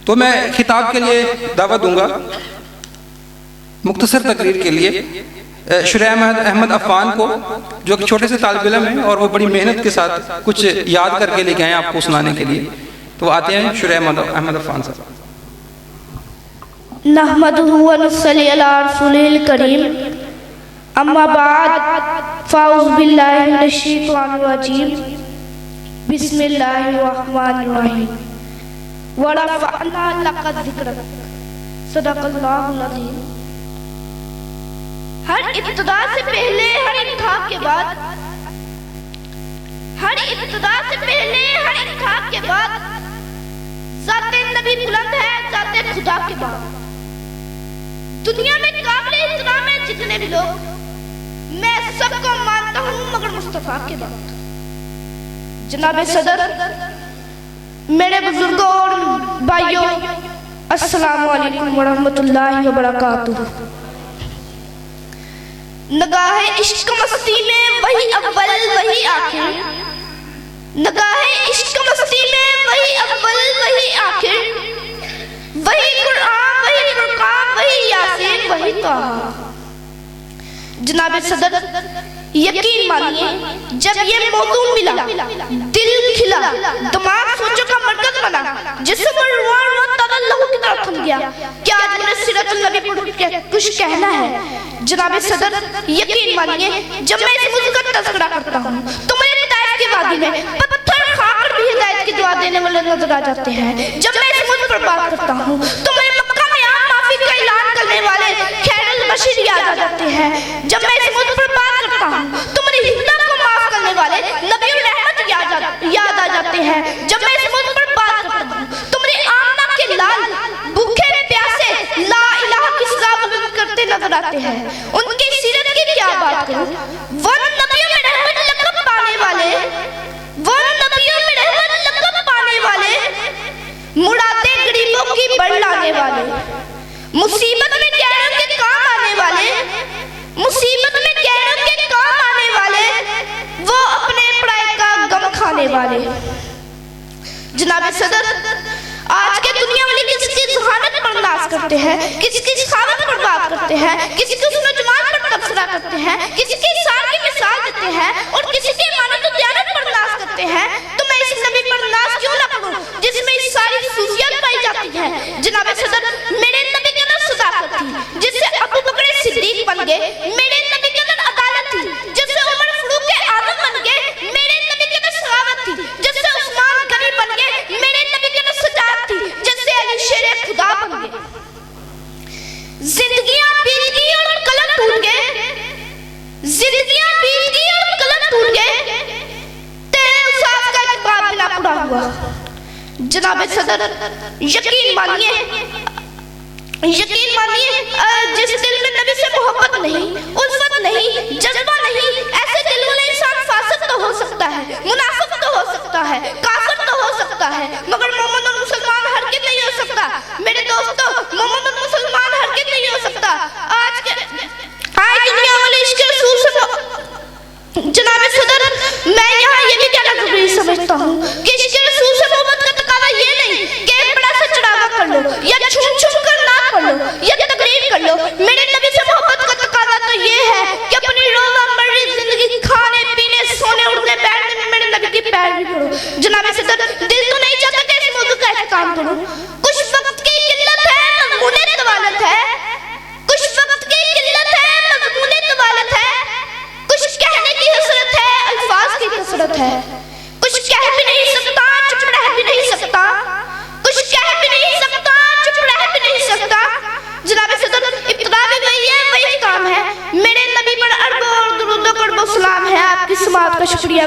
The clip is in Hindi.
तो मैं खिताब के लिए दावत दूंगा मुख्तसर तकरीर के लिए शुरैह अहमद अफ़ान को, जो कि छोटे से तालिब इल्म हैं और वो बड़ी मेहनत के साथ कुछ याद करके लेके आए आपको सुनाने के लिए। तो आते हैं शुरैह अहमद अफ़ान साहब। नहमदुहु व नसल्ली अला रसूलिल करीम, अम्मा बाद, फ़ाऊज़ु बिल्लाहि मिनश शैतानिर रजीम, बिस्मिल्लाहिर रहमानिर रहीम। व रफ़अना लका ज़िक्रक, सदक़ल्लाहुल अज़ीम। हर इब्तिदा से पहले, हर इंतहा के बाद, हर इब्तिदा से पहले, हर इंतहा के बाद ज़ाते नबी बुलंद है, ज़ाते खुदा के बाद। दुनिया में काबिल इहतराम है जितने भी लोग, मैं सबको मानता हूँ मगर मुस्तफा के बाद। जनाबे सदर, मेरे बुजुर्गों और भाइयों, अस्सलामु अलैकुम वरहमतुल्लाहि वबरकातुहू। नगाहे इश्क मस्ती में वही अव्वल वही आखिर, नगाहे इश्क मस्ती में वही अव्वल वही आखिर, वही कुरान वही फुरकान वही यासीन वही ताहा। जनाब सदर, यकीन मानिए जब ये मौजू मिला, दिल खिला, दिमाग सोचों का मरकज बना, जिस्म और रूह लहू की तरफ थम गया। क्या आज मैंने सीरतुन नबी पढ़ के कुछ कहना है? जनाब सदर, यकीन मानिए जब मैं इस मौजू का तज़किरा करता हूँ तो मेरे हिदायत की वादी में पत्थर खाकर भी हिदायत की दुआ देने वाले नजर आ जाते हैं। जब मैं इस मौजू पर बात करता हूँ तो मेरे मक्का में आम माफी का ऐलान करने वाले खैरुल बशीर याद आ जाते हैं। जब मैं इस मौजू पर बात करता हूँ तो मेरी हिंदा को माफ करने वाले नबीउर रहमत याद आ जाते हैं। जब मैं इस मौजू पर बात करता हूँ तो मेरे आमना के लाल भूखे प्यासे ला इलाहा की सज़ा बुलंद करते नजर आते हैं। उनकी सीरत की क्या बात करूं? वो नबियों में रहमत लक़ब पाने वाले, वो नबियों में रहमत लक़ब पाने वाले, मुरादे गरीबों की बढ़ लाने वाले, मुसीबत में गैरों के काम आने वाले, मुसीबत में गैरों के काम आने वाले, वो अपने पराए का गम खाने वाले। जनाब सदर, आज के दुनिया वाले किसी की ज़हानत पर नाज करते हैं, किसी की सखावत पर बात करते हैं, किसी की नौजवान पर तबसरा करते हैं, किसी की सार की मिसाल देते हैं और किसी की मानव दियानत पर नाज करते हैं। तो मैं इस नबी पर नाज क्यों ना करूं जिसमें इस सारी खूबियां पाई जाती है? जनाब सदर, मेरे नबी के अंदर सदाकत थी जिससे अबू बकर सिद्दीक बन गए, मेरे नबी के अंदर अदालत थी जिससे उमर फारूक आज़म बन गए, मेरे नबी के अंदर सखावत थी जिससे उस्मान गनी बन गए, मेरे नबी के अंदर सजात थी जिससे अली शेर खुदा बन गए। जिंदगियां बीत गई और कलम टूट गए, जिंदगियां बीत गई और कलम टूट गए, तेरे उसास का इकबाल बिना पूरा हुआ। जनाब सदर, यकीन मानिए जिस दिल में नबी से मोहब्बत नहीं, उल्फत नहीं, जज्बा नहीं, ऐसे दिल वाला इंसान फासिक तो हो सकता है, मुनाफिक तो हो सकता है, काफिर तो हो सकता है, मगर मोमिन और मुसलमान हरगिज़ नहीं हो सकता। मेरे दोस्तों, मोमिन और मुसलमान हरगिज़ नहीं हो सकता। आज दुनिया वाले इश्क रसूल से जनाब सदर, मैं यहाँ ये भी कहना जरूरी समझता हूँ कि इश्क रसूल से मोहब्बत का तकाज़ा ये नहीं कि एक बड़ा सा चढ़ावा कर लो या छुम छुम कर नाक पढ़ लो या तकरीर कर लो। मेरे नबी से मोहब्बत का तकाज़ा तो ये है कि अपनी रोज़मर्रा जिंदगी खाने पीने सोने उठने बैठने में मेरे नबी की पैरवी करो। जनाब सदर, दिल तो नहीं चाहता कि इस मौजू का एहतराम करूं। कुछ वक्त की किल्लत है, मज़मूने तवालत है, कुछ वक्त की किल्लत है, मज़मूने तवालत है, कुछ कहने की हसरत है, अल्फाज की कसरत है, कुछ कह भी नहीं सकता, चुप रह भी नहीं सकता, कुछ कह भी नहीं सकता, चुप रह भी नहीं सकता। जनाब सदर, इब्तिदा भी वही है, वही काम है। मेरे नबी पर अरबों और दुरूद और कड़बो सलाम है। आपकी समाअत का शुक्रिया।